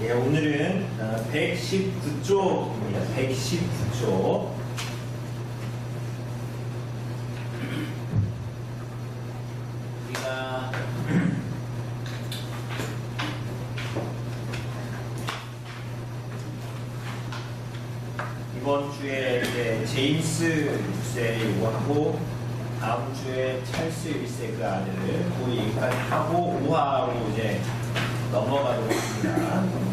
예, 오늘은 119쪽입니다. 119쪽. 우리가 이번 주에 이제 제임스 6세 요거하고 다음 주에 찰스 1세 그 아들을 그 얘기까지 하고 5화로 이제 넘어가도록 합니다.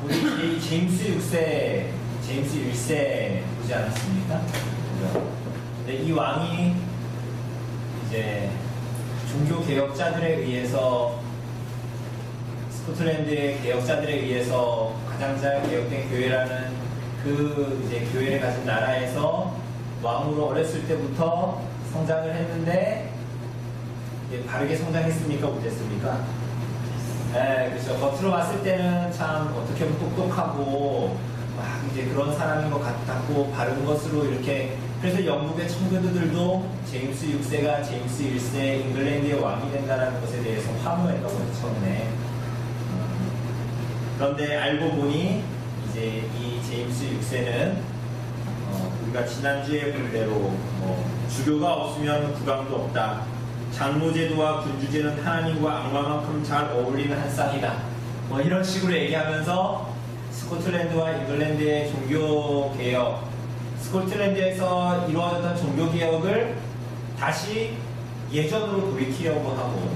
우리 제임스 6세, 제임스 1세 보지 않았습니까? 그죠? 근데 이 왕이 이제 종교 개혁자들에 의해서 스코틀랜드의 개혁자들에 의해서 가장 잘 개혁된 교회라는 그 이제 교회를 가진 나라에서 왕으로 어렸을 때부터 성장을 했는데 바르게 성장했습니까? 못했습니까? 네, 그렇죠. 겉으로 봤을 때는 참 어떻게 보면 똑똑하고 막 이제 그런 사람인 것 같았고 바른 것으로 이렇게 그래서 영국의 청교도들도 제임스 6세가 제임스 1세 잉글랜드의 왕이 된다는 것에 대해서 환호했다고 했죠. 처음에. 그런데 알고 보니 이제 이 제임스 6세는 우리가 지난주에 본 대로 주교가 없으면 국왕도 없다. 장로제도와 군주제는 하나님과 악마만큼 잘 어울리는 한 쌍이다. 이런 식으로 얘기하면서 스코틀랜드와 잉글랜드의 종교개혁, 스코틀랜드에서 이루어졌던 종교개혁을 다시 예전으로 돌이키려고 하고,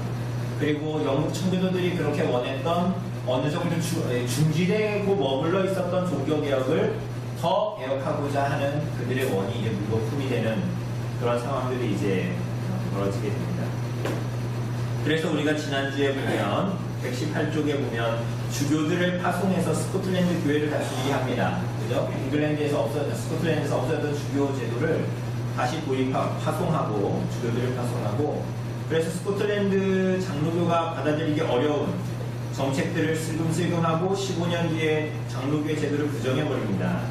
그리고 영국 청교도들이 그렇게 원했던 어느 정도 중지되고 머물러 있었던 종교개혁을 더 개혁하고자 하는 그들의 원이 이제 물거품이 되는 그런 상황들이 이제 벌어지게 됩니다. 그래서 우리가 지난주에 보면 118쪽에 보면 주교들을 파송해서 스코틀랜드 교회를 다시 합니다. 그죠? 스코틀랜드에서 없어졌던 주교 제도를 다시 파송하고 주교들을 파송하고, 그래서 스코틀랜드 장로교가 받아들이기 어려운 정책들을 슬금슬금하고 15년 뒤에 장로교의 제도를 부정해버립니다.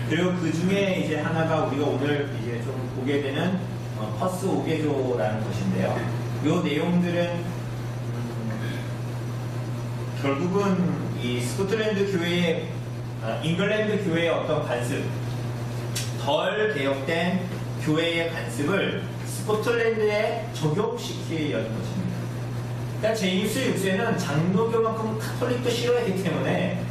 그리고 그 중에 이제 하나가 우리가 오늘 이제 좀 보게 되는 퍼스 5개조라는 것인데요. 이 내용들은 결국은 이 스코틀랜드 교회의 잉글랜드 교회의 어떤 관습, 덜 개혁된 교회의 관습을 스코틀랜드에 적용시키려는 것입니다. 그러니까 제임스 6세는 장로교만큼 카톨릭도 싫어했기 때문에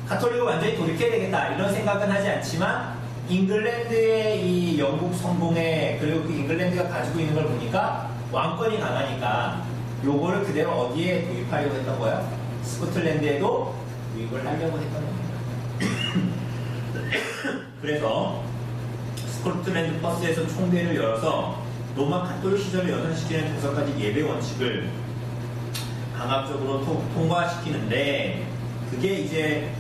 카톨릭을 완전히 돌이켜야 되겠다 이런 생각은 하지 않지만, 잉글랜드의 이 영국 성공에, 그리고 그 잉글랜드가 가지고 있는 걸 보니까 왕권이 강하니까 요거를 그대로 어디에 도입하려고 했던 거야? 스코틀랜드에도 도입을 하려고 했던 겁니다. 그래서 스코틀랜드 퍼스에서 총회를 열어서 로마 카톨릭 시절을 연상시키는 5가지 예배 원칙을 강압적으로 통과시키는데, 그게 이제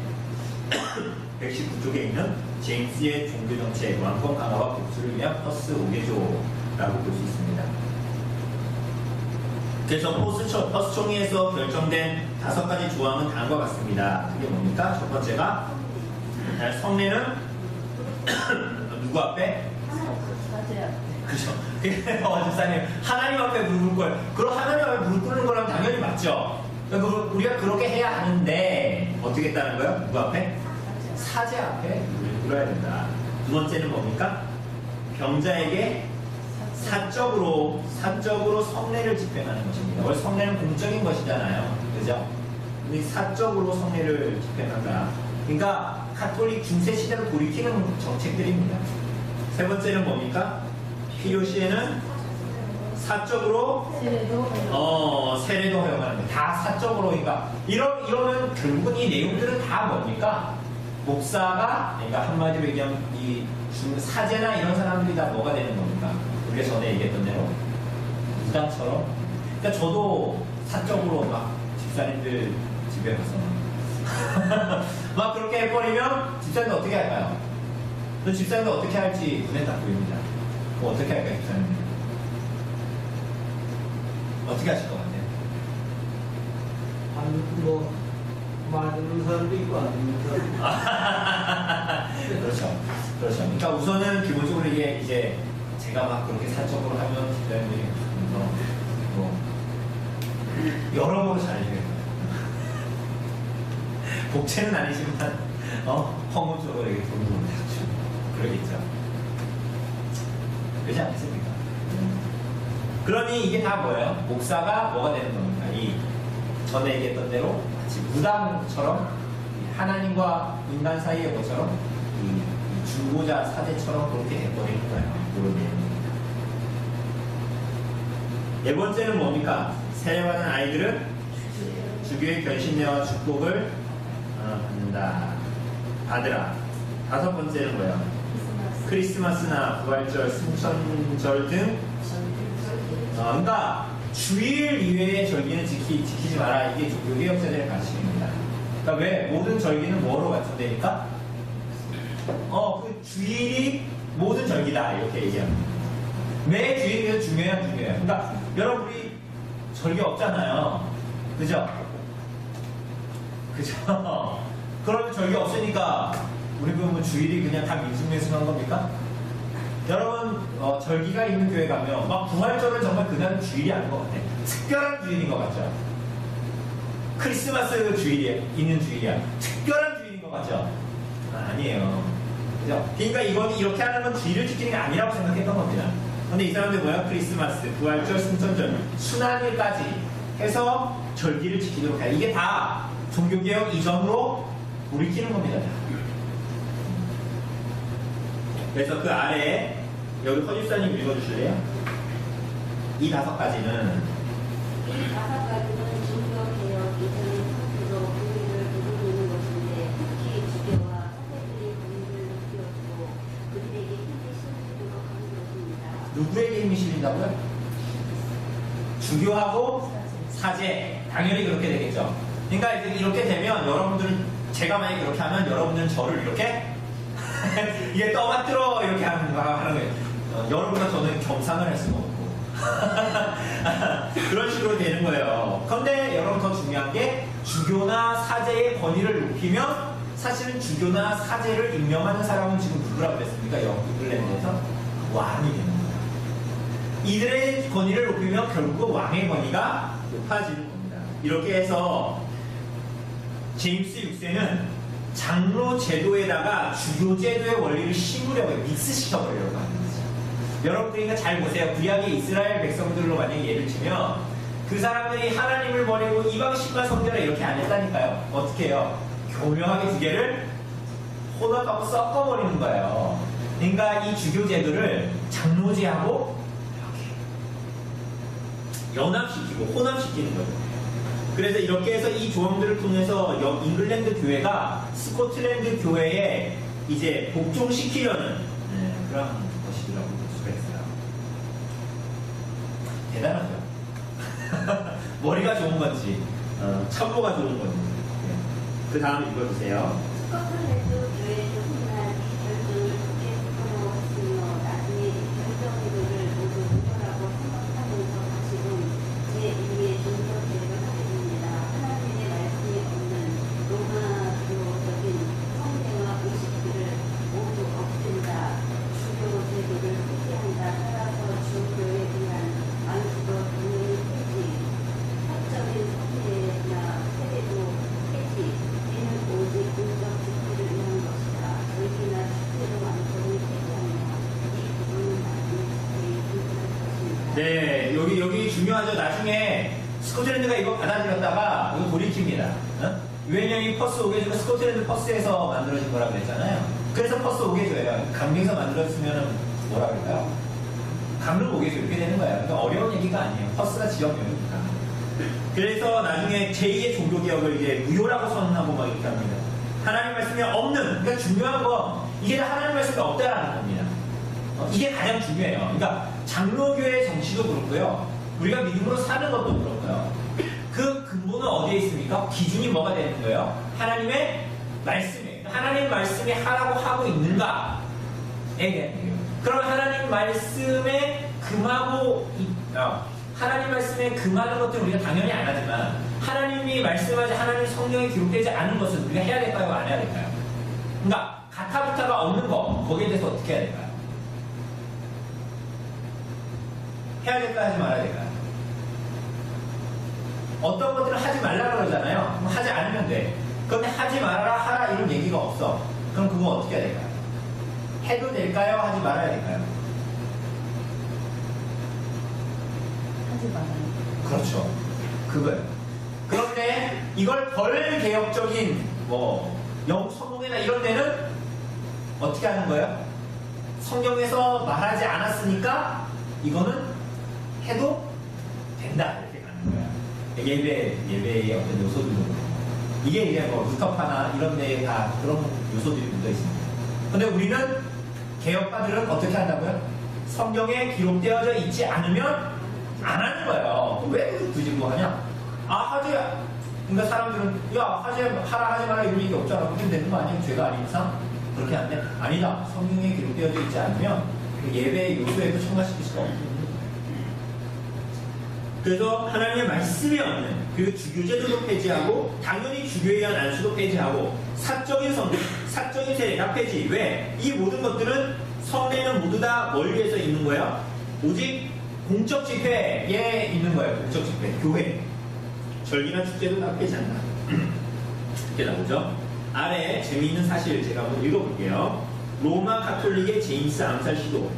119쪽에 있는 제임스의 종교정책, 왕권 강화와 복수를 위한 퍼스 5개조라고 볼 수 있습니다. 그래서 퍼스 총회에서 결정된 5가지 조항은 다음과 같습니다. 그게 뭡니까? 첫 번째가 성례는 누구 앞에? 그죠? 그래서 집사님 하나님 앞에 무릎 꿇어요. 그럼 하나님 앞에 무릎 꿇는 거랑 당연히 맞죠. 우리가 그렇게 해야 하는데 어떻게 했다는 거예요? 누구 앞에? 사제 앞에 무릎을 꿇어야 된다. 두 번째는 뭡니까? 병자에게 사적으로 성례를 집행하는 것입니다. 원래 성례는 공적인 것이잖아요. 그죠? 근데 사적으로 성례를 집행한다. 그러니까 카톨릭 중세 시대로 돌이키는 정책들입니다. 세 번째는 뭡니까? 필요시에는 사적으로 세례도 허용하는 거예요. 다 사적으로. 그러니까 이러면 결국은 이 내용들은 다 뭡니까? 목사가, 그러니까 한마디로 얘기하면 이 사제나 이런 사람들이 다 뭐가 되는 겁니까? 우리가 전에 얘기했던 대로 무당처럼. 그러니까 저도 사적으로 막 집사님들 집에 가서 막 그렇게 해버리면 집사님들 어떻게 할까요? 그 집사님들 어떻게 할지 눈에 딱 보입니다. 그거 어떻게 할까요, 집사님들? 어떻게 하실 것 같아요? 말 듣는 사람도 있고 안 듣는 사람도 있고. 그렇죠. 그렇죠. 그러니까 우선은 기본적으로 이게 이제 제가 막 그렇게 사적으로 하면 집사님들이 뭐 여러모로 잘 이겨요. 복채는 아니지만 헌금적으로 이렇게 돈을 주고 그러겠죠. 그러지 않습니까? 그러니 이게 다 뭐예요? 목사가 뭐가 되는 겁니까? 이 전에 얘기했던 대로 마치 무당처럼 하나님과 인간 사이의 것처럼 이 주고자 사제처럼 그렇게 돼버리는 거예요. 그런 내용입니다. 네 번째는 뭡니까? 세례받은 아이들은 주교의 결신례와 축복을 받는다. 받으라. 다섯 번째는 뭐예요? 크리스마스나 부활절, 승천절 등 그러니까 주일 이외의 절기는 지키지 마라. 이게 종교개혁자들의 가르침입니다. 그러니까 왜 모든 절기는 뭐로 갖춰되니까? 그 주일이 모든 절기다 이렇게 얘기합니다. 매 주일이 중요해요. 그러니까 여러분 우리 절기 없잖아요. 그죠? 그러면 절기 없으니까 우리 그러면 주일이 그냥 다 민숭맹숭한 겁니까? 여러분 절기가 있는 교회 가면 막 부활절은 정말 그날은 주일이 아닌 것 같아요. 특별한 주일인 것 같죠? 크리스마스 주일이 있는 주일이야. 특별한 주일인 것 같죠? 아니에요. 그죠? 그러니까 이건 이렇게 하는 건 주일을 지키는 게 아니라고 생각했던 겁니다. 근데 이 사람들 뭐야? 크리스마스, 부활절, 승천절, 순환일까지 해서 절기를 지키도록 해요. 이게 다 종교개혁 이전으로 돌이키는 겁니다. 그래서 그 아래에 여기 허집사님 읽어주실래요? 이 다섯 가지는 종교개혁 이전의 상태로 분위기를 누르는 것인데 특히 주교와 사제들이 분위기를 느끼었고 그들에게 힘이 실리도록 하는 것입니다. 누구에게 힘이 실린다고요? 주교하고 사제. 당연히 그렇게 되겠죠. 그러니까 이제 이렇게 되면 여러분들은 제가 만약에 그렇게 하면 여러분들은 저를 이렇게 이게 떠받들어 이렇게 하는 거예요. 여러분과 저는 겸상을 할 수가 없고 그런 식으로 되는 거예요. 그런데 여러분 더 중요한 게 주교나 사제의 권위를 높이면 사실은 주교나 사제를 임명하는 사람은 지금 누구라고 그랬습니까? 잉글랜드에서 왕이 되는 거예요. 이들의 권위를 높이면 결국 왕의 권위가 높아지는 겁니다. 이렇게 해서 제임스 6세는 장로 제도에다가 주교 제도의 원리를 심으려고 해요. 믹스시켜버리려고 하는 거죠. 여러분들이 잘 보세요. 구약의 이스라엘 백성들로 만약에 예를 치면 그 사람들이 하나님을 버리고 이방신과 성전을 이렇게 안 했다니까요. 어떻게 해요? 교묘하게 두 개를 혼합하고 섞어버리는 거예요. 그러니까 이 주교 제도를 장로제하고 이렇게 연합시키고 혼합시키는 거예요. 그래서 이렇게 해서 이 조항들을 통해서 잉글랜드 교회가 스코틀랜드 교회에 이제 복종시키려는 그런 것이라고 볼 수가 있어요. 대단하죠. 머리가 좋은 건지 참모가 좋은 건지. 그 다음 읽어주세요. 스코틀랜드 교회에서 흔한 이 결정을 좋게 평가하였으며 나중에 결정들을 모두 무효라고 생각하면서 다시금 제2의 종교개혁을 하게 됩니다. 하나님의 말씀이 없는 로마교적인 성경과 의식들을 모두 없앤다. 주교 제도를 폐지한다. 따라서 주교에 대한 안수도 당연히 폐지, 사적인 사회나 세대도 폐지, 이는 오직 공적 집회를 위한 것이다. 절기나 축제로 완전히 폐지하며 이 부분은 나중에 자세히 분석할 것입니다. 네, 여기 중요하죠. 나중에 스코틀랜드가 이거 받아들였다가 이거 돌이킵니다. 왜냐면 퍼스 오게조가 스코틀랜드 퍼스에서 만들어진 거라고 그랬잖아요. 그래서 퍼스 오게조예요. 강릉에서 만들었으면 뭐라 그럴까요? 강릉 오게조 이렇게 되는 거예요. 그러니까 어려운 얘기가 아니에요. 퍼스가 지역명이니까. 그래서 나중에 제2의 종교개혁을 이제 무효라고 선언하고 막 이렇게 합니다. 하나님 말씀이 없는, 그러니까 중요한 건 이게 하나님 말씀이 없다라는 겁니다. 이게 가장 중요해요. 그러니까 장로교의 정치도 그렇고요. 우리가 믿음으로 사는 것도 그렇고요. 그 근본은 어디에 있습니까? 기준이 뭐가 되는 거예요? 하나님의 말씀에. 하나님 말씀이 하라고 하고 있는가에 대한 얘기예요. 그럼 하나님 말씀에 금하고 하나님 말씀에 금하는 것들은 우리가 당연히 안 하지만 하나님이 말씀하지 하나님 성경에 기록되지 않은 것은 우리가 해야 될까요? 안 해야 될까요? 그러니까 가타부타가 없는 거, 거기에 대해서 어떻게 해야 될까요? 해야 될까요? 하지 말아야 될까요? 어떤 것들은 하지 말라 그러잖아요. 그럼 하지 않으면 돼. 그런데 하지 말아라, 하라 이런 얘기가 없어. 그럼 그거 어떻게 해야 될까요? 해도 될까요? 하지 말아야 될까요? 하지 말아요. 그렇죠. 그거예요. 그런데 이걸 덜 개혁적인 성공회나 이런 데는 어떻게 하는 거예요? 성경에서 말하지 않았으니까 이거는 해도 된다 이렇게 가는 거야. 예배의 어떤 요소들도 이게 이제 루터파나 이런 데에 다 그런 요소들이 묻어 있습니다. 근데 우리는 개혁파들은 어떻게 한다고요? 성경에 기록되어져 있지 않으면 안 하는 거예요. 왜 굳이 뭐 하냐? 하지. 그러니까 사람들은 하라 하지 마라 이런 얘기 없잖아. 그렇게 되는 거 아니에요? 죄가 아닌 이상? 그렇게 하는데 아니다. 성경에 기록되어져 있지 않으면 그 예배의 요소에도 첨가시킬 수가 없거든요. 그래서 하나님의 말씀이 없는 그리고 주교제도도 폐지하고 당연히 주교에 의한 안수도 폐지하고 사적인 성공, 사적인 세례 다 폐지. 왜? 이 모든 것들은 성례는 모두 다 뭘 위해서 있는 거예요? 오직 공적 집회에 있는 거예요. 공적 집회, 교회. 절기나 축제도 다 폐지한다. 이렇게 나오죠. 아래 재미있는 사실 제가 한번 읽어볼게요. 로마 카톨릭의 제임스 암살 시도.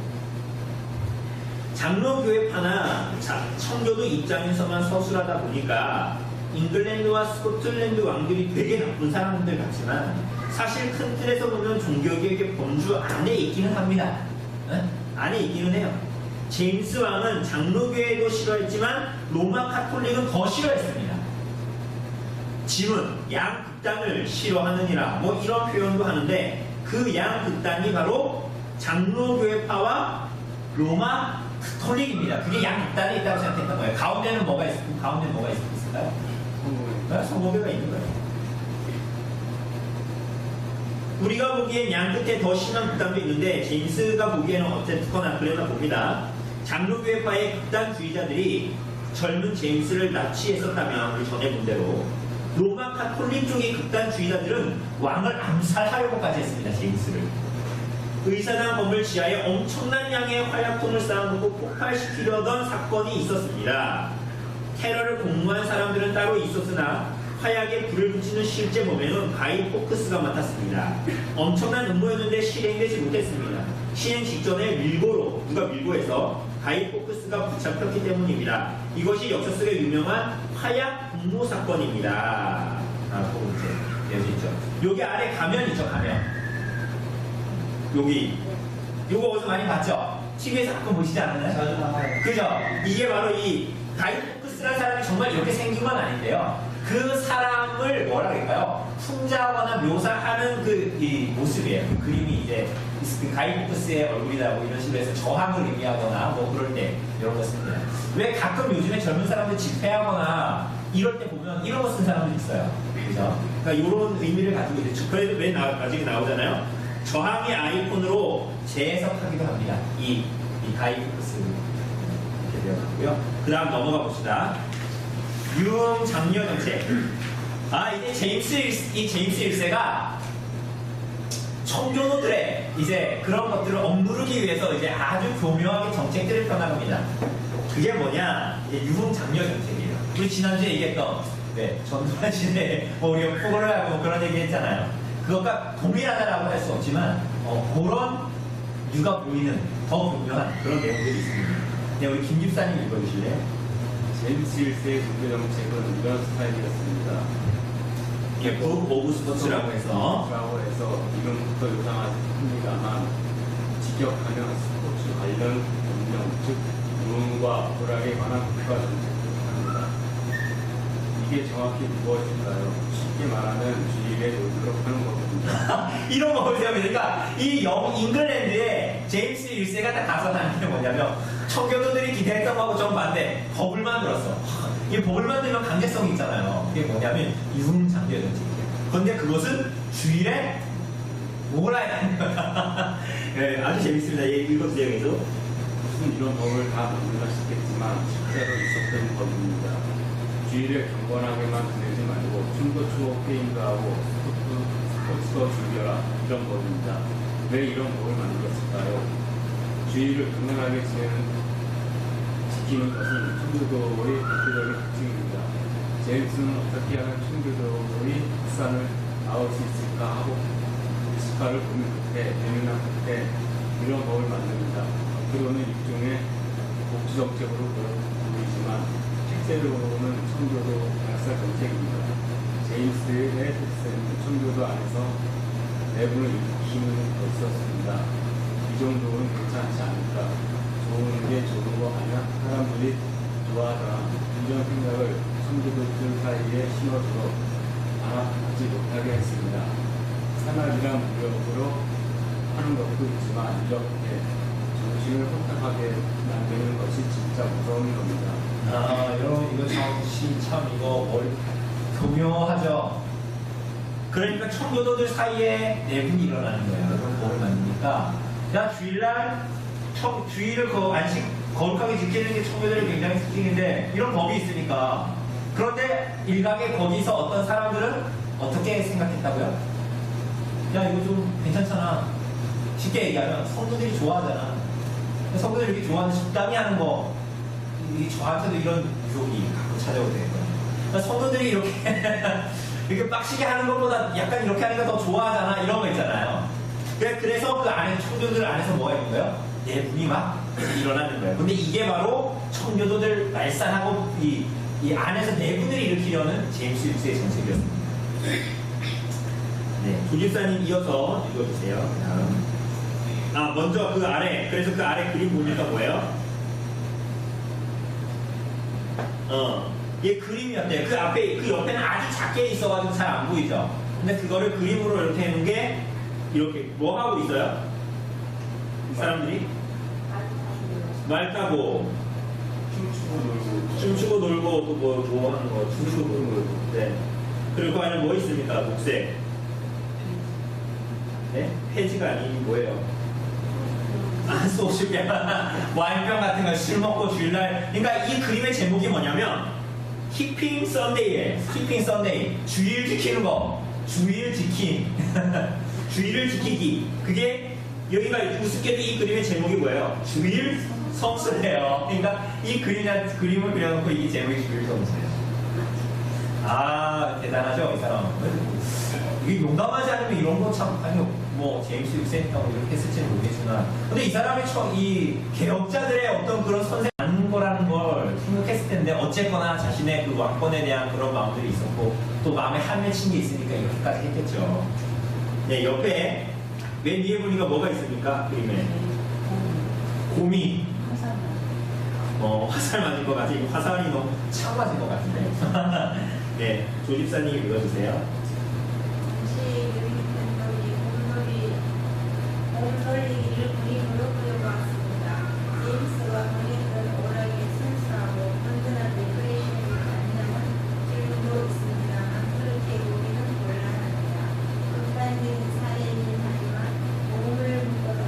장로교회파나 청교도 입장에서만 서술하다 보니까 잉글랜드와 스코틀랜드 왕들이 되게 나쁜 사람들 같지만 사실 큰 틀에서 보면 종교개혁의 범주 안에 있기는 합니다. 안에 있기는 해요. 제임스 왕은 장로교회도 싫어했지만 로마 카톨릭은 더 싫어했습니다. 짐은 양극단을 싫어하느니라 이런 표현도 하는데 그 양극단이 바로 장로교회파와 로마 카톨릭입니다. 그게 양극단에 있다고 생각했던 거예요. 가운데는 뭐가 있을까요? 성공회가 있는 거예요. 우리가 보기엔 양 끝에 더 심한 극단도 있는데 제임스가 보기에는 어쨌거나 그랬나 봅니다. 장로교회파의 극단주의자들이 젊은 제임스를 납치했었다면 우리 전에 본 대로 로마 카톨릭 쪽의 극단주의자들은 왕을 암살하려고까지 했습니다. 제임스를. 의사당 건물 지하에 엄청난 양의 화약통을 쌓아놓고 폭발시키려던 사건이 있었습니다. 테러를 공모한 사람들은 따로 있었으나 화약에 불을 붙이는 실제 범행은 가이 포크스가 맡았습니다. 엄청난 음모였는데 실행되지 못했습니다. 시행 직전에 누가 밀고해서 가이 포크스가 붙잡혔기 때문입니다. 이것이 역사 속에 유명한 화약 공모 사건입니다. 라고 이제 되어져 있죠. 여기 아래 가면 있죠, 가면. 여기 요거 어디서 많이 봤죠? TV에서 가끔 보시지 않았나요? 자주 나와요. 그죠? 이게 바로 이 가이 포크스라는 사람이 정말 이렇게 생긴 건 아닌데요. 그 사람을 뭐라 그럴까요? 풍자하거나 묘사하는 이 모습이에요. 그 그림이 이제 그 가이 포크스의 얼굴이다 이런 식으로 해서 저항을 의미하거나 그럴 때 이런 거 씁니다. 왜 가끔 요즘에 젊은 사람들 집회하거나 이럴 때 보면 이런 거 쓴 사람들 있어요. 그죠? 그러니까 이런 의미를 가지고 있죠. 그래도 왜 나중에 나오잖아요. 저항의 아이콘으로 재해석하기도 합니다. 이 가이 포크스 이렇게 되어있고요. 그 다음 넘어가 봅시다. 유흥 장려 정책. 이제 제임스 1세가 청교도들의 이제 그런 것들을 억누르기 위해서 이제 아주 교묘하게 정책들을 펴나갑니다. 그게 뭐냐? 이제 유흥 장려 정책이에요. 우리 지난주에 얘기했던 전두환 시대 우리가 포고를 하고 그런 얘기 했잖아요. 그것과 동일하다라고 할 수 없지만 그런 유가 보이는 더 교묘한 그런 내용들이 있습니다. 네, 우리 김 집사님 읽어주실래요? 제임스 1세의 종교 정책은 이런 스타일이었습니다. 이게 북 오브 스포츠라고 해서 이름부터 요상합니다만 직역하면 스포츠 관련 운영, 즉 유흥과 오락에 관한 국가 정책을 합니다. 이게 정확히 무엇인가요? 쉽게 말하면 주일에 놀도록 하는 겁니다. 이런 거 보세요. 그러니까 이 잉글랜드에 제임스 1세가 딱 가서 하는 게 뭐냐면 청교도들이 기대했던 거하고 좀 반대 법을 만들었어. 이 법을 만들면 강제성이 있잖아요. 그게 뭐냐면 유흥장려 정책이에요. 그런데 그것은 주일에 몰아야 하는 거야. 네, 아주 재밌습니다. 읽어주세요. 계속. 무슨 이런 법을 다 만들까 싶겠지만 실제로 있었던 법입니다. 주일에 경건하게만 지내지 말고 춤도 추고 게임도 하고 고쳐 죽여라 이런 법입니다. 왜 이런 법을 만들었을까요? 주의를 강렬하게 지키는 것은 청교도의 대표적인 특징입니다. 제임스는 어떻게 하면 청교도의 확산을 막을 수 있을까 하고 시가를 고민 끝에 고민한 끝에 이런 법을 만듭니다. 겉으로는 일종의 복지 정책으로 보이지만 실제로는 청교도 발달 정책입니다. 제임스의 특성은 청교도 안에서 내분을 일으키는 것이었습니다. 이 정도는 괜찮지 않을까? 좋은 게 좋은 거 아니야? 사람들이 좋아하잖아. 이런 생각을 청교도들 사이에 심어주어 단합하지 못하게 했습니다. 산악이란 무력으로 하는 것도 있지만 이렇게 정신을 혼탁하게 만드는 것이 진짜 무서운 겁니다. 여러분 이거 참 이거 머리 교묘하죠. 그러니까 청교도들 사이에 내분이 일어나는 거예요. 여러분 법을 만드니까 야 주일날 주일을 안식 거룩하게 지키는 게 청교도의 굉장히 특징인데 이런 법이 있으니까 그런데 일각에 거기서 어떤 사람들은 어떻게 생각했다고요? 야 이거 좀 괜찮잖아. 쉽게 얘기하면 성도들이 좋아하잖아. 성도들이 이렇게 좋아하는 식당이 하는 거 저한테도 이런 유혹이 가끔 찾아오게 되는 거예요. 그러니까 성도들이 이렇게 이렇게 빡시게 하는 것보다 약간 이렇게 하니까 더 좋아하잖아. 이런 거 있잖아요. 그래서 그 안에 청교도들 안에서 뭐가 있는 거예요? 내분이 막 일어나는 거예요. 근데 이게 바로 청교도들 말살하고 이 안에서 내분을 일으키려는 제임스 윌스의 정책이었습니다. 네, 조집사님 이어서 읽어주세요. 다음. 먼저 그 아래, 그래서 그 아래 그림 보니까 뭐예요? 얘 그림이었대요. 그 앞에, 그 옆에는 아주 작게 있어가지고 잘 안 보이죠? 근데 그거를 그림으로 이렇게 해놓은 게 이렇게 뭐 하고 있어요? 이 사람들이? 말 타고 춤추고 놀고 또 뭐 하는 거 춤추고 놀고. 네. 그리고 그 안에 뭐 있습니까? 녹색. 네? 폐지가 아닌 뭐예요? 소주병, 와인병 같은 거 술 먹고 주일날. 그러니까 이 그림의 제목이 뭐냐면 Keeping Sunday에 Keeping Sunday 주일 지키는 거. 주일 지킴. 주일을 지키기. 그게 여기가 우습게도 이 그림의 제목이 뭐예요? 주일 성수래요. 그러니까 이 그림을 그려놓고 이 제목이 주일 성수예요. 대단하죠 이 사람. 이게 용감하지 않으면 이런 거 참 아니요. 뭐 제임스 윌스니까 뭐 이렇게 했을지는 모르겠지만, 근데 이 사람이 이 개혁자들의 어떤 그런 선생 아닌 거라는 걸 생각했을 텐데 어쨌거나 자신의 그 왕권에 대한 그런 마음들이 있었고 또 마음에 한 맺힌 게 있으니까 이렇게까지 했겠죠. 네, 옆에 맨 위에 보니까 뭐가 있습니까? 그림에 곰이 화살 맞은 것 같아. 화살이 너무 차 맞은 것 같은데. 네, 조집사님 읽어주세요. 곰돌이를 그림으로 그려봤습니다. 제임스가 보냈던 오락의 순수하고 건전한 데코레이션이 가능한 질문도 있습니다만 그렇게 보기는 곤란합니다. 극단적인 사례이긴 하지만 몸을 묶어서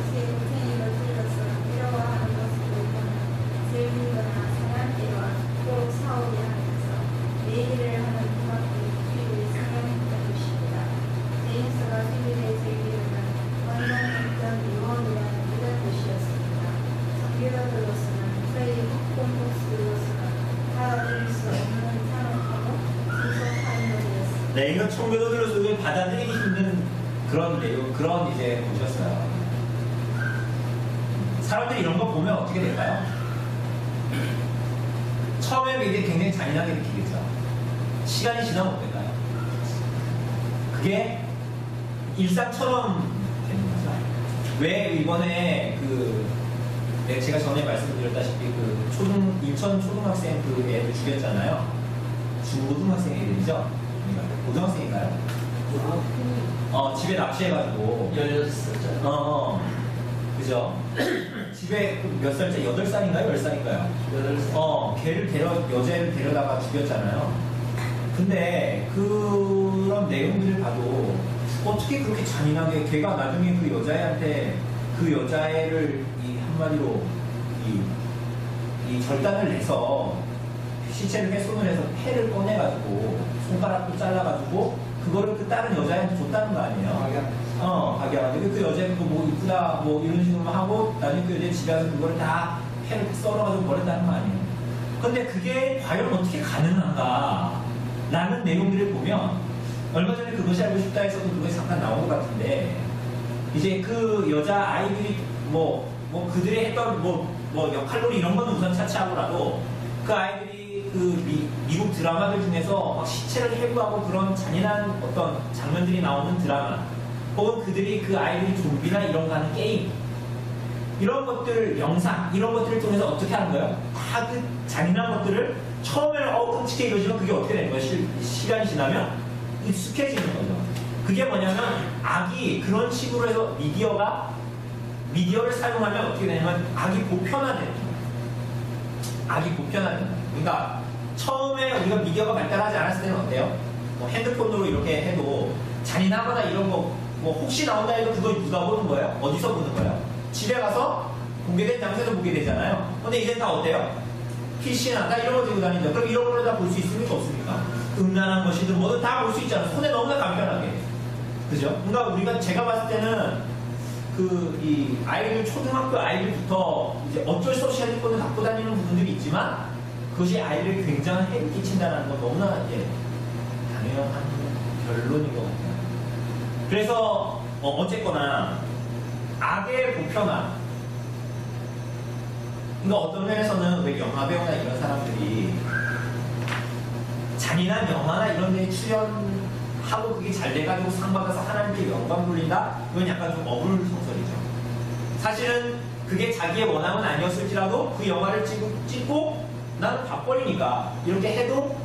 새 고탱이로 찔러서 괴로워하는 모습을 보면 슬리거나 사람들과 또 싸우게 하면서 얘기를 하는 음악들이 주위를 상영했던 것입니다. 제임스가 주위를 즐기려는 원장했던 유언이라는 이런 뜻이었습니다. 성교도로서는 저희 콘포스로서는 받아들일 수 없는 산업하고 수속한 것이었습니다. 네, 이건 청교도들로서 받아들이기 힘든 그런 내용, 그런 이제 곳이었어요. 사람들이 이런 거 보면 어떻게 될까요? 처음에는 이게 굉장히 잔인하게 느끼겠죠. 시간이 지나면 어떨까요? 그게 일상처럼 되는 거죠. 왜 이번에 제가 전에 말씀드렸다시피 인천 초등학생 그 애들 죽였잖아요. 중고등학생 애들이죠. 고등학생인가요? 집에 납치해가지고 16살짜리. 그죠? 집에 몇 살짜? 8살인가요? 10살인가요? 8살. 여자애를 데려다가 죽였잖아요. 근데 그런 내용들을 봐도 어떻게 그렇게 잔인하게 걔가 나중에 그 여자애한테 그 여자애를 한마디로 이 절단을 내서 시체를 훼손을 해서 폐를 꺼내가지고 손가락도 잘라가지고 그거를 그 다른 여자한테 줬다는 거 아니에요? 박약한테. 그 여자는 뭐 이쁘다, 뭐 이런 식으로 하고, 나중에 그 여자 집에 가서 그거를 다 패를 썰어가지고 버린다는 거 아니에요? 근데 그게 과연 어떻게 가능한가? 라는 내용들을 보면, 얼마 전에 그것이 알고 싶다 해서도 그것이 잠깐 나온 것 같은데, 이제 그 여자 아이들이 그들이 했던 역할놀이 이런 거는 우선 차치하고라도 그 아이들이 그 미국 드라마들 중에서 막 시체를 해부하고 그런 잔인한 어떤 장면들이 나오는 드라마 혹은 그들이 그 아이들이 좀비나 이런 거 하는 게임 이런 것들 영상 이런 것들을 통해서 어떻게 하는 거예요? 다 그 잔인한 것들을 처음에는 끔찍해 이러지만 그게 어떻게 되는 거예요? 시간이 지나면 익숙해지는 거죠. 그게 뭐냐면 악이 그런 식으로 해서 미디어를 사용하면 어떻게 되냐면 악이 보편화돼요. 악이 보편화돼요. 그러니까 처음에 우리가 미디어가 발달하지 않았을 때는 어때요? 뭐 핸드폰으로 이렇게 해도 잔인하거나 이런 거 뭐 혹시 나온다 해도 그걸 누가 보는 거예요? 어디서 보는 거예요? 집에 가서 공개된 장소에서 보게 되잖아요. 근데 이제 다 어때요? PC나 다 이런 거 들고 다닌다. 그럼 이런 거를 다 볼 수 있습니까? 없습니까? 음란한 것이든 뭐든 다 볼 수 있잖아요. 손에 너무나 간편하게. 그죠? 그러니까 우리가 제가 봤을 때는 이 아이들 초등학교 아이들부터 이제 어쩔 수 없이 핸드폰을 갖고 다니는 부분들이 있지만 그것이 아이들에게 굉장한 해를 끼친다는 건 너무나 이제 당연한 결론인 것 같아요. 그래서 어쨌거나 악의 보편화. 그러니까 어떤 면에서는 왜 영화 배우나 이런 사람들이 잔인한 영화나 이런 데에 출연하고 그게 잘 돼가지고 상 받아서 하나님께 영광 돌린다? 이건 약간 좀 어불성설이죠. 사실은 그게 자기의 원함은 아니었을지라도 그 영화를 찍고 나는 밥벌이니까 이렇게 해도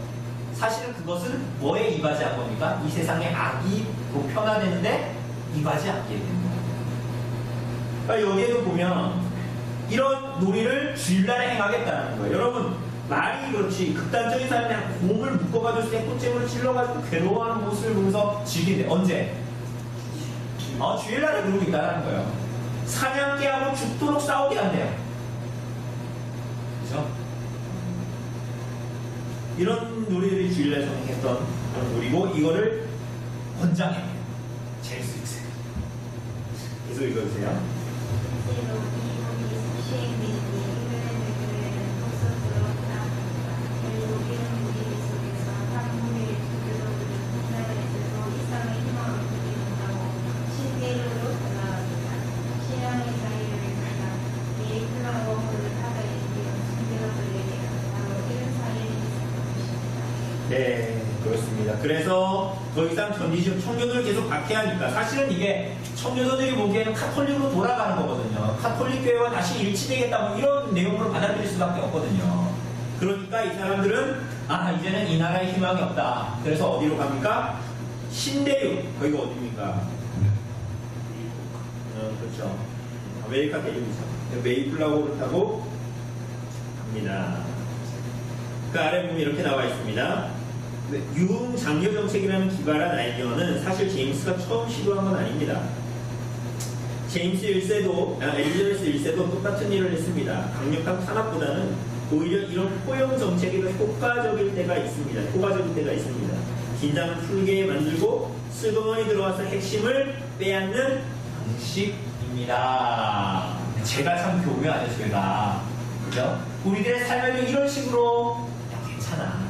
사실은 그것은 뭐에 이바지한 겁니까? 이 세상에 악이 보편화되는데 이바지 않게 되는 거예요. 그러니까 여기에도 보면 이런 놀이를 주일날에 행하겠다는 거예요. 여러분 말이 그렇지 극단적인 사람이 그냥 곰을 묶어가지고 쇠꼬잼을 찔러가지고 괴로워하는 모습을 보면서 즐긴대. 언제? 주일날에 그러고 있다는 거예요. 사냥개하고 죽도록 싸우게 한대요. 그죠? 이런 놀이들이 주일날 전행했던 그런 놀이고 이거를 권장해요. 제임스 윅스. 계속 읽어주세요. 네, 그렇습니다. 그래서 더 이상 전지적 청교도를 계속 박해하니까 사실은 이게 청교도들이 보기에는 카톨릭으로 돌아가는 거거든요. 카톨릭 교회와 다시 일치되겠다 뭐 이런 내용으로 받아들일 수밖에 없거든요. 그러니까 이 사람들은 이제는 이 나라에 희망이 없다. 그래서 어디로 갑니까? 신대륙. 거기가 어디입니까? 그렇죠. 아메리카 대륙이죠. 메이플라워를 타고 갑니다. 그 아래 보면 이렇게 나와 있습니다. 유흥 장려 정책이라는 기발한 아이디어는 사실 제임스가 처음 시도한 건 아닙니다. 제임스 1세도, 엘리자베스 1세도 똑같은 일을 했습니다. 강력한 탄압보다는 오히려 이런 포용 정책이 더 효과적일 때가 있습니다. 긴장을 풀게 만들고 슬그머니 들어와서 핵심을 빼앗는 방식입니다. 제가 참 교묘하죠, 제가. 그죠? 우리들의 삶에도 이런 식으로 괜찮아.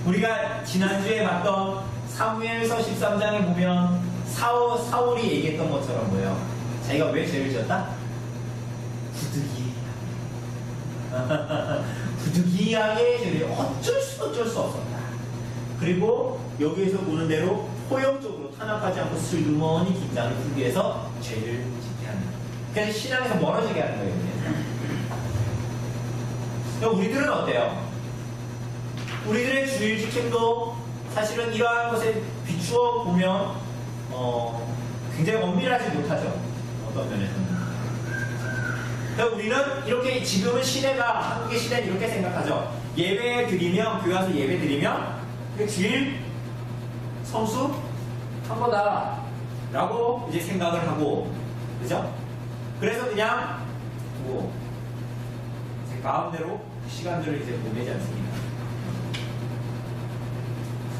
우리가 지난주에 봤던 사무엘서 13장에 보면 사울이 얘기했던 것처럼 뭐예요? 자기가 왜 죄를 지었다? 부득이하게 죄를 어쩔 수 없었다. 그리고 여기에서 보는 대로 포용적으로 탄압하지 않고 슬그머니 긴장을 풀기 위해서 죄를 짓게 하는. 그래서 신앙에서 멀어지게 하는 거예요. 우리들은 어때요? 우리들의 주일 지킴도 사실은 이러한 것에 비추어 보면 굉장히 엄밀하지 못하죠. 어떤 면에서는. 그러니까 우리는 이렇게 지금은 시대가 한국의 시대는 이렇게 생각하죠. 예배 드리면 교회 와서 예배 드리면 주일 성수 한 거다 라고 이제 생각을 하고 그죠? 그래서 그냥 제 마음대로 시간들을 이제 보내지 않습니다.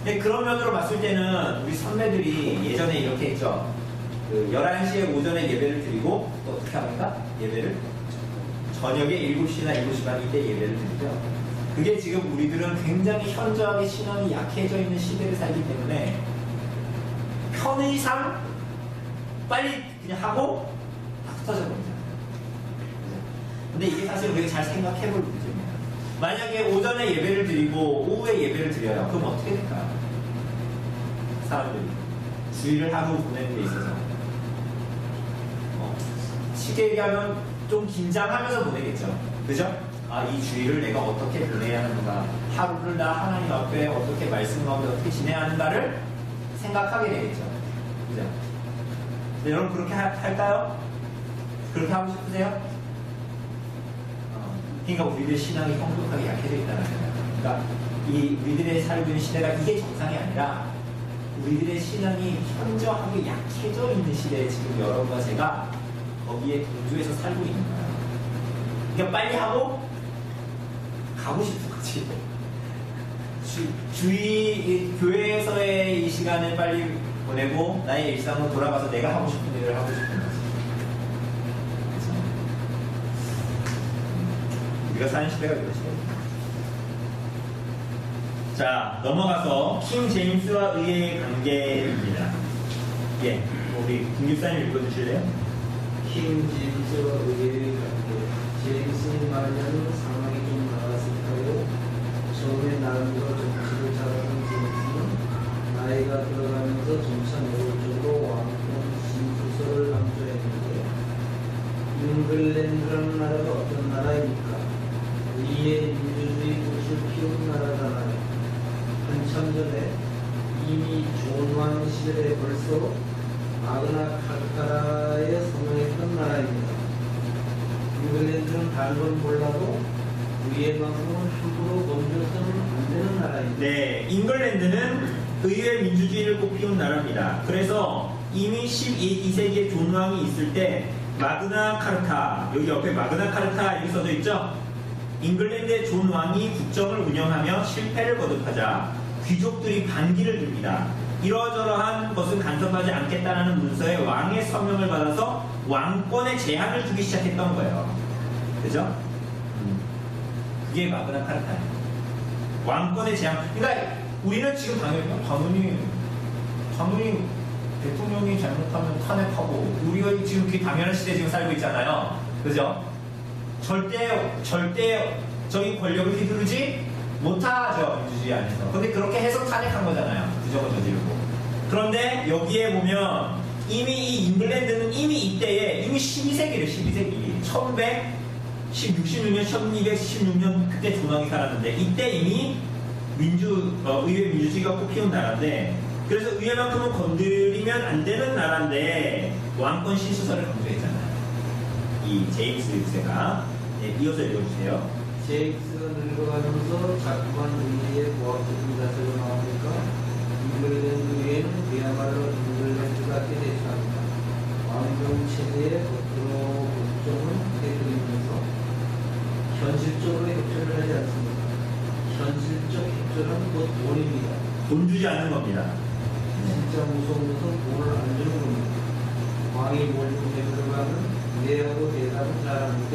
근데 그런 면으로 봤을 때는 우리 선배들이 예전에 이렇게 했죠. 그 11시에 오전에 예배를 드리고 또 어떻게 합니까? 예배를 저녁에 7시나 7시 반 이때 예배를 드리죠. 그게 지금 우리들은 굉장히 현저하게 신앙이 약해져 있는 시대를 살기 때문에 편의상 빨리 그냥 하고 다 흩어져 버리잖아요. 근데 이게 사실 우리가 잘 생각해 볼 문제입니다. 만약에 오전에 예배를 드리고 오후에 예배를 드려요. 그럼 어떻게 될까요? 사람들이 주일을 하루 보내는 데 있어서 쉽게 얘기하면 좀 긴장하면서 보내겠죠. 그죠? 아, 이 주일을 내가 어떻게 보내야 하는가, 하루를 나 하나님 앞에 어떻게 말씀 가운데 어떻게 지내야 하는가를 생각하게 되겠죠. 그죠? 근데 여러분 그렇게 할까요? 그렇게 하고 싶으세요? 그러니까 우리들의 신앙이 형독하게 약해져 있다는 거예요. 그러니까 이 우리들의 살고 있는 시대가 이게 정상이 아니라 우리들의 신앙이 현저하게 약해져 있는 시대에 지금 여러분과 제가 거기에 동조해서 살고 있는 거예요. 그러니까 빨리 하고 가고 싶은 거지. 교회에서의 이 시간을 빨리 보내고 나의 일상으로 돌아가서 내가 하고 싶은 일을 하고 싶은 거지. 그렇죠? 우리가 사는 시대가 이런 시대입니다. 자, 넘어가서 킹 제임스와 의회의 관계입니다. 예, 우리 김집사님 읽어주실래요? 킹 제임스와 의회의 관계. 제임스는 말하자면 상황이 좀 나갔을까요? 처음에 나름대로 정치를 잘하는 제임스는 나이가 들어가면서 점차 노골적으로 왕권 신수설을 강조했는데 잉글랜드라는 나라가 어떤 나라입니까? 의의 민주주의 꽃을 피운 나라잖아요. 한참 전에 이미 존왕 시절에 벌써 마그나 카타에 서명했던 나라입니다. 잉글랜드는 다른 건 몰라도 의회만큼은 함부로 건드려서는 안 되는 나라입니다. 네, 잉글랜드는 의회 민주주의를 꽃피운 나라입니다. 그래서 이미 12세기에 존왕이 있을 때 마그나 카르타, 여기 옆에 마그나 카르타 이렇게 써져 있죠? 잉글랜드의 존왕이 국정을 운영하며 실패를 거듭하자 귀족들이 반기를 듭니다. 이러저러한 것은 간섭하지 않겠다는 문서에 왕의 서명을 받아서 왕권에 제한을 두기 시작했던 거예요. 그죠? 그게 마그나 카르타예요. 왕권의 제한. 그러니까 우리는 지금 당연히 대통령이 잘못하면 탄핵하고 우리가 지금 그게 당연한 시대에 지금 살고 있잖아요. 그죠? 절대 적인 권력을 휘두르지 못하죠, 민주주의 안에서. 근데 그렇게 해서 탄핵한 거잖아요. 부정을 저지르고. 그런데 여기에 보면 이미 이 잉글랜드는 이미 이때에 이미 12세기를 1166년 1216년 그때 존왕이 살았는데 이때 이미 의회 민주주의가 꽃피운 나라인데 그래서 의회만큼은 건드리면 안 되는 나라인데 왕권 신수설을 강조했잖아요. 이 제임스 6세가 네, 이어서 읽어주세요. 제임스가 늙어가면서 자꾸만 의회에 보완적인 자세로 나오니까 잉글랜드 의회는 그야말로 잉글랜드 같게 대처합니다. 왕정 체제의 겉으로 국정을 해드리면서 현실적으로 협조를 하지 않습니다. 현실적 협조는 곧 돈입니다. 돈 주지 않는 겁니다. 진짜 무서운 것은 돈을 안 주는 겁니다. 왕이 뭘 좀 해들어가면 내하고 대답은 잘하는데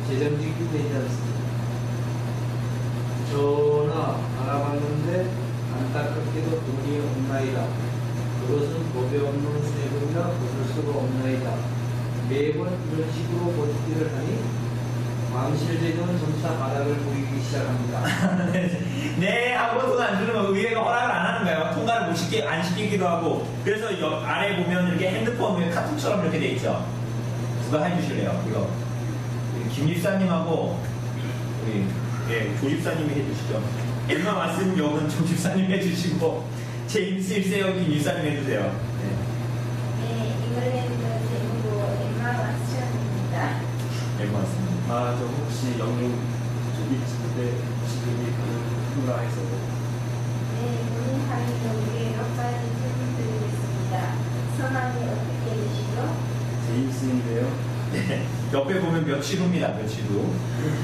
재정직이 되지 않습니다. 전하 알아봤는데 안타깝게도 돈이 없나이다. 그것은 법에 없는 세금이라 거둘 수가 없나이다. 매번 이런 식으로 버티기를 하니 왕실재정은 점차 바닥을 보이기 시작합니다. 네, 하고 돈 안 주는 거 의회가 허락을 안 하는 거예요. 통과를 안 시키기도 하고. 그래서 아래 보면 이렇게 핸드폰 위에 카톡처럼 이렇게 돼 있죠. 누가 해주실래요? 이거 김집사님하고 우리 조집사님이 해주시죠. 엠마 말씀 역은 조집사님 해주시고 제임스 1세 역 김집사님 해주세요. 네, 잉글랜드 대부분 엠마 왓슨입니다. 엠마 말씀. 저 혹시 영영 저기 집에 지금이 가능한가 해서 네, 문의하는 경우에 몇 가지 질문드리겠습니다. 성함이 어떻게 되시죠? 제임스인데요. 네, 옆에 보면 며칠 후입니다. 며칠 후.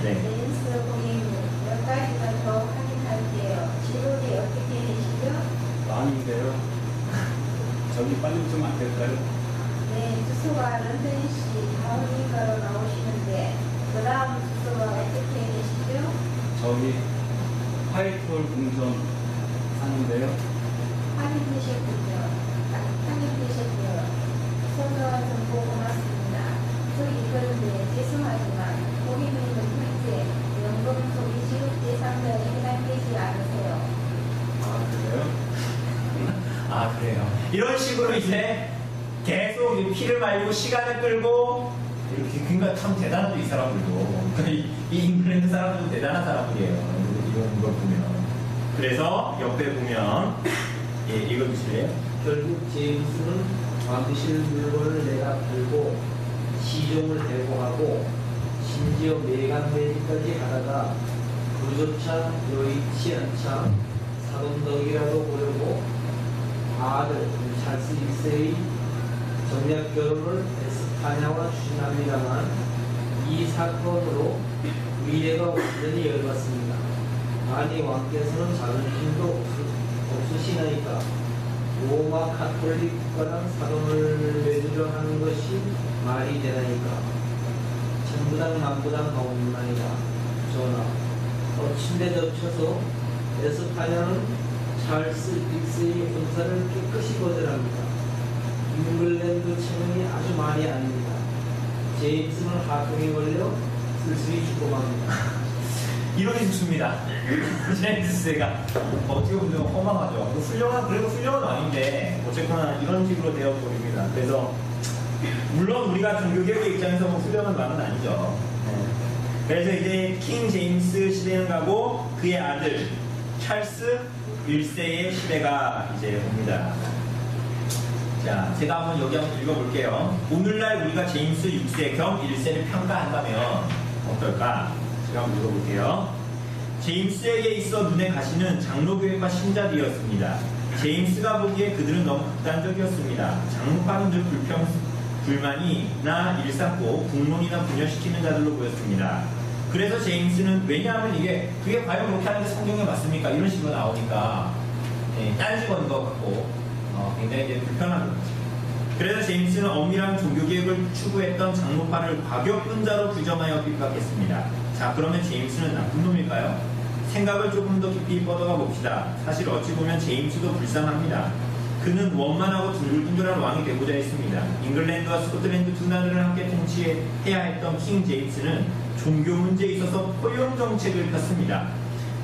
네. 제임스 고객님, 몇 가지만 더 확인할게요. 직업이 어떻게 되시죠? 빨리 좀 안 될까요? 네, 주소가 런던시 다운인가로 나오시는데 그 다음 주소가 어떻게 되시죠? 저기 화이트홀 궁전 사는데요. 확인되셨군요. 확인되셨고요. 성명한 정보 고맙습니다. 저기 그런데 죄송하지만 고객님은 현재 연금 소비 지급 대상자에 해당되지 않으세요. 아 그래요? 아 그래요. 이런 식으로 이제 계속 이 피를 말리고 시간을 끌고 이렇게 그러니까 참 대단하죠 이 사람들도. 이 잉글랜드 사람들도 대단한 사람들이에요. 이런 걸 보면. 그래서 옆에 보면 예, 읽어주실래요? 결국 제임스는 받으실 물건을 내가 들고 시종을 대고하고 심지어 매간 매직까지 하다가 그조차 여의치 않자 사돈덕이라도 보려고 아들 찰스 1세의 정략 결혼을 에스파냐와 추진합니다만 이 사건으로 위례가 완전히 열받습니다. 아니 왕께서는 자존심도 없으시나이까 로마 카톨릭 국가랑 사돈을 맺으려 하는 것이 말이 되나이까 천부당 만부당 하옵나이다. 전하 엎친데 덮쳐서 에스파냐는 찰스 1세의 군사를 깨끗이 거절합니다. 잉글랜드 체면이 아주 말이 아닙니다. 제임스는 하통에 걸려 쓸쓸히 죽어갑니다. 이론이 좋습니다. 제임스가 어떻게 보면 허망하죠. 그래도 훌륭한 왕인데 어쨌거나 이런 식으로 되어버립니다. 그래서 물론 우리가 종교개혁의 입장에서 뭐 훌륭한 왕은 아니죠. 그래서 이제 킹 제임스 시대는 가고 그의 아들 찰스 1세의 시대가 이제 옵니다. 자, 제가 한번 여기 한번 읽어볼게요. 오늘날 우리가 제임스 6세 겸 1세를 평가한다면 어떨까? 제가 한번 읽어볼게요. 제임스에게 있어 눈에 가시는 장로교회가 신자들이었습니다. 제임스가 보기에 그들은 너무 극단적이었습니다. 장로파는 늘 불만이나 일삼고 국론이나 분열시키는 자들로 보였습니다. 그래서 제임스는 왜냐하면 그게 과연 그렇게 하는 게 성경에 맞습니까? 이런 식으로 나오니까 딴지건 것 같고 굉장히 이제 불편한 거죠. 그래서 제임스는 엄밀한 종교개혁을 추구했던 장로파를 과격분자로 규정하여 핍박했습니다. 자, 그러면 제임스는 나쁜 놈일까요? 생각을 조금 더 깊이 뻗어가 봅시다. 사실 어찌 보면 제임스도 불쌍합니다. 그는 원만하고 둥글둥글한 왕이 되고자 했습니다. 잉글랜드와 스코틀랜드 두 나라를 함께 통치해야 했던 킹 제임스는 종교 문제에 있어서 포용 정책을 폈습니다.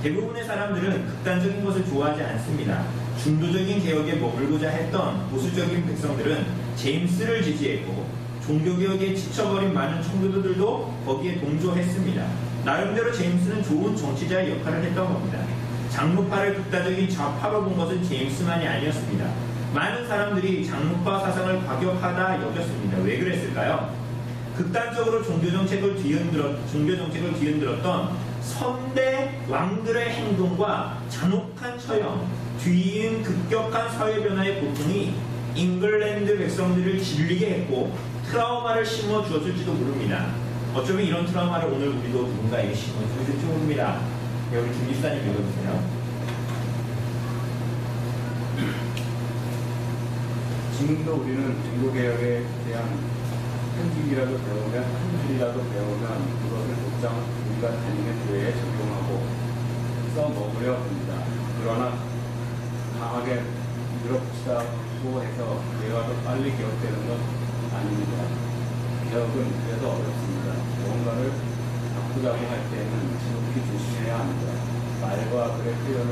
대부분의 사람들은 극단적인 것을 좋아하지 않습니다. 중도적인 개혁에 머물고자 했던 보수적인 백성들은 제임스를 지지했고 종교개혁에 지쳐버린 많은 청교도들도 거기에 동조했습니다. 나름대로 제임스는 좋은 정치자의 역할을 했던 겁니다. 장로파를 극단적인 좌파로 본 것은 제임스만이 아니었습니다. 많은 사람들이 장로파 사상을 과격하다 여겼습니다. 왜 그랬을까요? 극단적으로 종교정책을 뒤흔들었던 선대 왕들의 행동과 잔혹한 처형, 뒤이은 급격한 사회 변화의 고통이 잉글랜드 백성들을 질리게 했고 트라우마를 심어주었을지도 모릅니다. 어쩌면 이런 트라우마를 오늘 우리도 누군가에게 심어주었을지 모릅니다. 여기 김기수사님 읽어주세요. 지금도 우리는 종교개혁에 대한 한 줄이라도 배우면 그것을 곧장 우리가 다니는 교회에 적용하고 써먹으려 합니다. 그러나 강하게 밀어붙이다고 해서 내가 더 빨리 개혁되는 건 아닙니다. 개혁은 그래서 어렵습니다. 뭔가를 바꾸자고 할 때는 지극히 조심해야 합니다. 말과 글의 표현을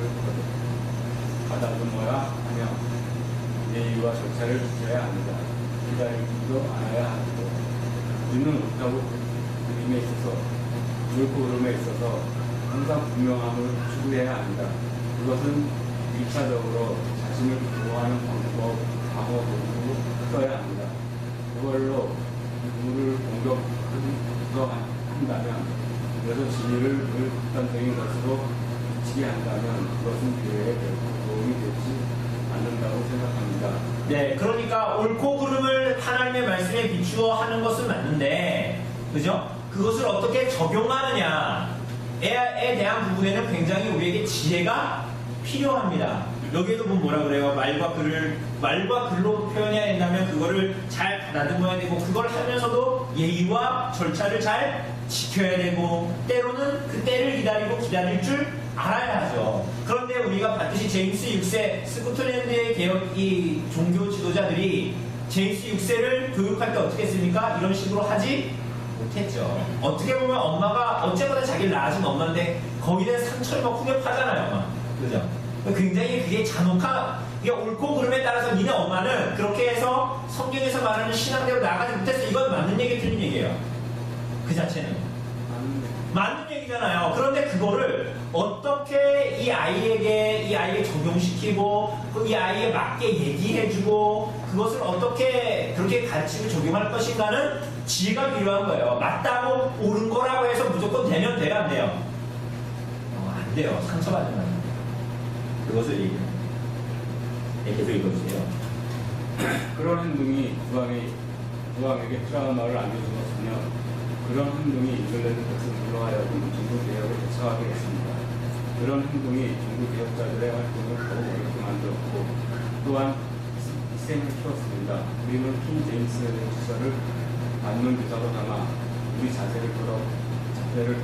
가다듬어야 하며 예의와 절차를 지켜야 합니다. 기다리지도 않아야 하고 우리는 옳다고 그림에 있어서 옳고 그름에 있어서 항상 분명함을 추구해야 합니다. 그것은 1차적으로 자신을 보호하는 방어도구로 써야 합니다. 그걸로 누구를 공격한다면 그래서 진리를 늘 극단적인 것으로 비치게 한다면 그것은 교회에 결코 도움이 되지 않는다고 생각합니다. 네, 그러니까 옳고 그름을 하나님의 말씀에 비추어 하는 것은 맞는데, 그죠? 그것을 어떻게 적용하느냐에 대한 부분에는 굉장히 우리에게 지혜가 필요합니다. 여기에도 보면 뭐라 그래요? 말과 글로 표현해야 된다면 그거를 잘 가다듬어야 되고, 그걸 하면서도 예의와 절차를 잘 지켜야 되고, 때로는 그 때를 기다릴 줄 알아야 하죠. 그런데 우리가 봤듯이 제임스 6세 스코틀랜드의 이 종교 지도자들이 제임스 6세를 교육할 때 어떻게 했습니까? 이런 식으로 하지 못했죠. 어떻게 보면 엄마가 어쨌거나 자기를 낳아준 엄마인데 거기에 상처를 막 후벼 파잖아요, 엄마. 그죠? 굉장히 그게 잔혹한, 이게 옳고 그름에 따라서 니네 엄마는 그렇게 해서 성경에서 말하는 신앙대로 나가지 못했어. 이건 맞는 얘기, 틀린 얘기예요. 그 자체는. 맞는 얘기잖아요. 그런데 그거를 어떻게 이 아이에게 적용시키고, 이 아이에 맞게 얘기해주고, 그것을 어떻게 그렇게 가르치고 적용할 것인가는 지혜가 필요한 거예요. 맞다고 옳은 거라고 해서 무조건 되면 돼요, 안 돼요? 안 돼요. 상처받는 거예요. 그것을 얘기해요. 계속 읽어주세요. 그런 행동이 부왕에게 트라우마를 안겨주었으며 그런 행동이 이글랜드 백성들로 하여금 종교개혁을 대처하게 했습니다. 그런 행동이 종교개혁자들의 활동을 더욱 어렵게 만들었고 또한 희생을 키웠습니다. 우리는 킹 제임스의 지서를 반문 교사로 담아 우리 자세를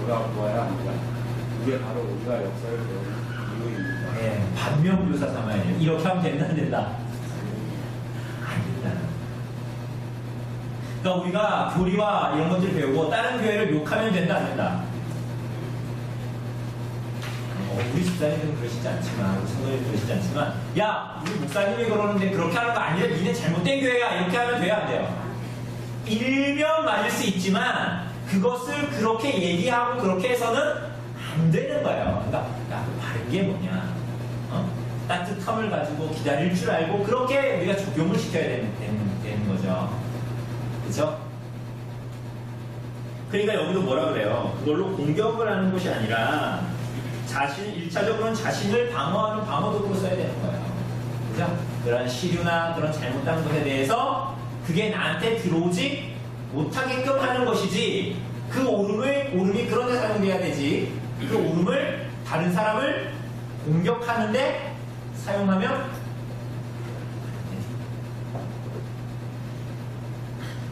돌아보아야 합니다. 그게 바로 우리가 역사를 배우는 이유입니다. 네, 반면교사 삼아야 돼요. 이렇게 하면 된다, 안 된다? 안 된다. 그러니까 우리가 교리와 이런 것들을 배우고 다른 교회를 욕하면 된다, 안 된다? 우리 집사님들은 그러시지 않지만, 우리 성도님은 그러시지 않지만, 야, 우리 목사님이 그러는데 그렇게 하는 거 아니라 니네 잘못된 교회야. 이렇게 하면 돼요, 안 돼요? 일면 맞을 수 있지만 그것을 그렇게 얘기하고 그렇게 해서는 안 되는 거예요. 그러니까 야, 바른 게 뭐냐? 따뜻함을 가지고 기다릴 줄 알고 그렇게 우리가 적용을 시켜야 되는 거죠. 그렇죠? 그러니까 여기도 뭐라 그래요? 그걸로 공격을 하는 것이 아니라 1차적으로는 자신을 방어하는 방어도구로 써야 되는 거예요. 그죠? 그런 시류나 그런 잘못된 것에 대해서 그게 나한테 들어오지 못하게끔 하는 것이지, 그 오름이 그런 데 사용돼야 되지, 그 오름을 다른 사람을 공격하는데 사용하면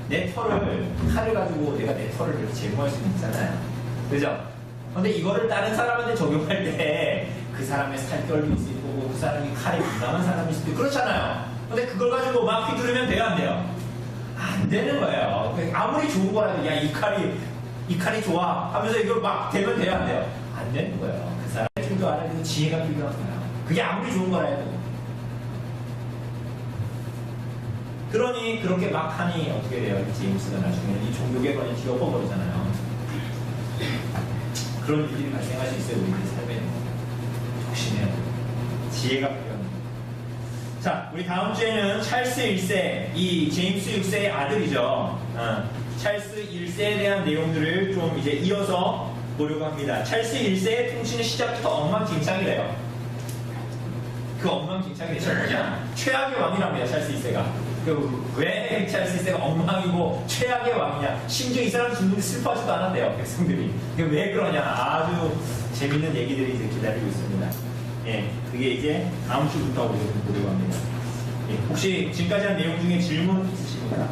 내 칼을 가지고 내가 내 털을 이렇게 제거할 수는 있잖아요. 그죠? 근데 이거를 다른 사람한테 적용할 때 그 사람의 살결도 있을 거고 그 사람이 칼에 민감한 사람일 수도 있고 그렇잖아요. 근데 그걸 가지고 막 휘두르면 돼요, 안 돼요? 안 되는 거예요. 아무리 좋은 거라도 야, 이 칼이 좋아 하면서 이걸 막 대면 돼요, 안 돼요? 안 되는 거예요. 그 사람의 줄도 알아야 되고 지혜가 필요한 거예요. 그게 아무리 좋은 거라 해도. 그러니 그렇게 막 하니 어떻게 돼요? 제임스가 나중에는 이 종교개혁을 뒤엎어버리잖아요. 그런 일들이 발생할 수 있어요. 우리들 삶에. 조심해야 돼요. 지혜가 필요합니다. 자, 우리 다음 주에는 찰스 1세, 이 제임스 6세의 아들이죠. 찰스 1세에 대한 내용들을 좀 이제 이어서 보려고 합니다. 찰스 1세의 통치는 시작부터 엉망진창이래요. 그 엉망진창이 대체 뭐냐? 최악의 왕이랍니다, 찰스 1세가. 왜 찰스 1세가 엉망이고 최악의 왕이냐? 심지어 이 사람 죽는데 슬퍼하지도 않았대요, 백성들이. 왜 그러냐? 아주 재밌는 얘기들이 이제 기다리고 있습니다. 예, 그게 이제 다음 주부터 우리가 보려고 합니다. 예, 혹시 지금까지 한 내용 중에 질문 있으십니까?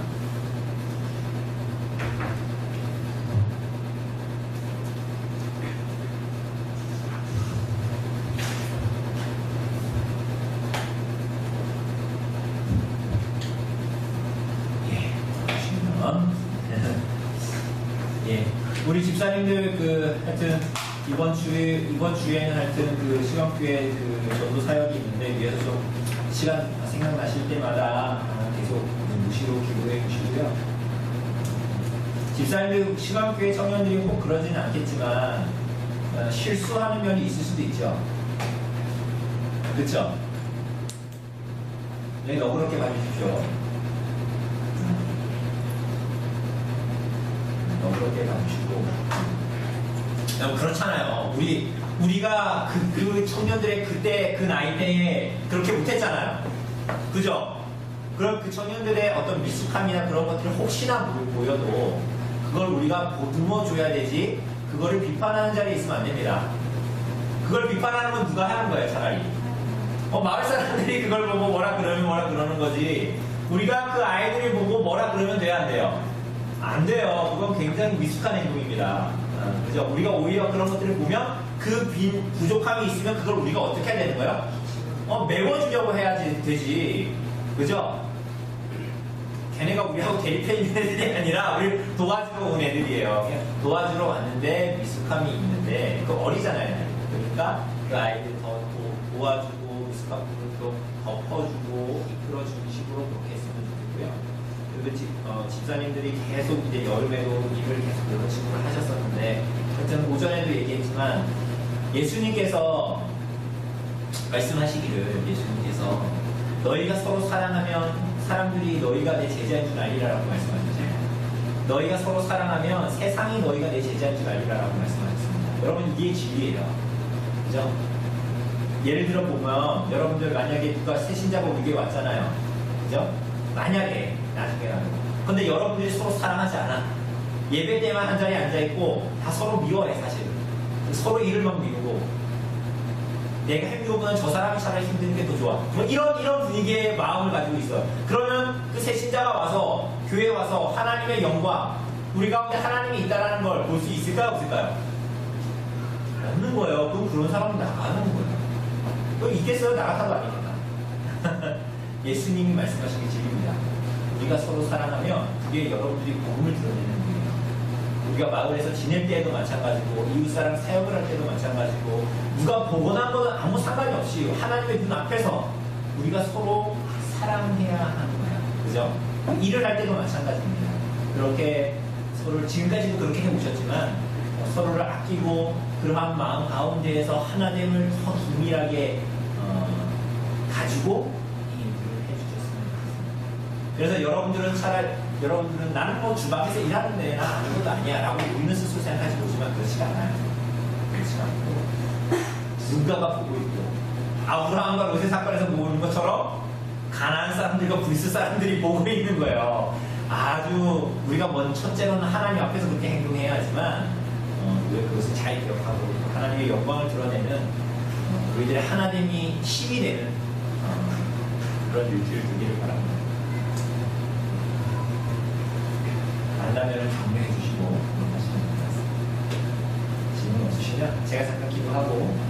예, 우리 집사님들 하여튼 이번 주에는 하여튼 그 시간표에 그 전도 사역이 있는데 위에서 좀 시간 생각나실 때마다 계속 무시로 기도해 주시고요. 집사님들 시간표에 청년들이 꼭 그러지는 않겠지만 실수하는 면이 있을 수도 있죠. 그렇죠? 네, 너그럽게 봐주십시오. 그렇게 봐주시고 그렇잖아요. 우리가 그 청년들의 그때 그 나이 때에 그렇게 못했잖아요. 그죠? 그럼 그 청년들의 어떤 미숙함이나 그런 것들이 혹시나 보여도 그걸 우리가 보듬어 줘야 되지, 그거를 비판하는 자리에 있으면 안 됩니다. 그걸 비판하는 건 누가 하는 거예요, 차라리. 마을 사람들이 그걸 보고 뭐라 그러면 뭐라 그러는 거지. 우리가 그 아이들이 보고 뭐라 그러면 돼야 안 돼요? 안 돼요. 그건 굉장히 미숙한 행동입니다. 그죠? 우리가 오히려 그런 것들을 보면 그 부족함이 있으면 그걸 우리가 어떻게 해야 되는 거예요? 메워주려고 해야지 되지. 그죠? 걔네가 우리하고 대립해 있는 애들이 아니라 우리 도와주러 온 애들이에요. 그냥 도와주러 왔는데 미숙함이 있는데 그 어리잖아요. 그러니까 그 아이들 더 도와주고 미숙한 부분을 또 덮어주고 이끌어주는 식으로 그렇게 했으면 좋겠고요. 그리고 집사님들이 계속 이제 여름에도 일을 계속 이런 식으로 하셨었는데 하여튼 오전에도 얘기했지만 예수님께서 말씀하시기를 예수님께서 너희가 서로 사랑하면 사람들이 너희가 내 제자인 줄 알리라라고 말씀하셨잖아요. 너희가 서로 사랑하면 세상이 너희가 내 제자인 줄 알리라라고 말씀하셨습니다. 여러분 이게 진리예요. 그죠? 예를 들어 보면 여러분들 만약에 누가 새신자가 우리에게 왔잖아요. 그죠? 만약에 나중에라도. 근데 여러분들이 서로 사랑하지 않아. 예배 때만 한 자리에 앉아있고 다 서로 미워해 사실은. 서로 일을 막 미루고 내가 힘들면 저 사람이 차라리 힘든 게 더 좋아. 뭐 이런 분위기의 마음을 가지고 있어요. 그러면 그 새신자가 와서 교회에 와서 하나님의 영광 우리 가운데 하나님이 있다는 걸 볼 수 있을까요? 없을까요? 없는 거예요. 그럼 그런 사람은 나가는 거예요. 그럼 있겠어요? 나 같아도 아니겠다. 예수님이 말씀하신 게 진리입니다. 우리가 서로 사랑하면 그게 여러분들이 복음을 드러내는 거예요. 우리가 마을에서 지낼 때에도 마찬가지고 이웃사랑 사역을 할 때도 마찬가지고 누가 보거나 거는 아무 상관이 없이 하나님의 눈 앞에서 우리가 서로 사랑해야 하는 거예요. 그죠? 일을 할 때도 마찬가지입니다. 그렇게 서로를 지금까지도 그렇게 해오셨지만 서로를 아끼고 그러한 마음 가운데에서 하나됨을 더 긴밀하게 가지고 이 일을 해주셨으면 좋겠습니다. 그래서 여러분들은 나는 뭐 주방에서 일하는데 난 아무것도 아니야 라고 우리는 스스로 생각하지 보지만 그렇지가 않아요. 그렇지가 않고 누군가가 보고 있고 아브라함과 롯의 사건에서 보고 있는 것처럼 가나안 사람들과 브리스 사람들이 보고 있는 거예요. 아주 우리가 첫째로는 하나님 앞에서 그렇게 행동해야 하지만 우리가 그것을 잘 기억하고 하나님의 영광을 드러내는 우리들의 하나님이 힘이 되는 그런 일주일 되기를 바랍니다. 만나면 격려해 주시고 하시면 좋겠습니다. 질문 없으시면 제가 잠깐 기도하고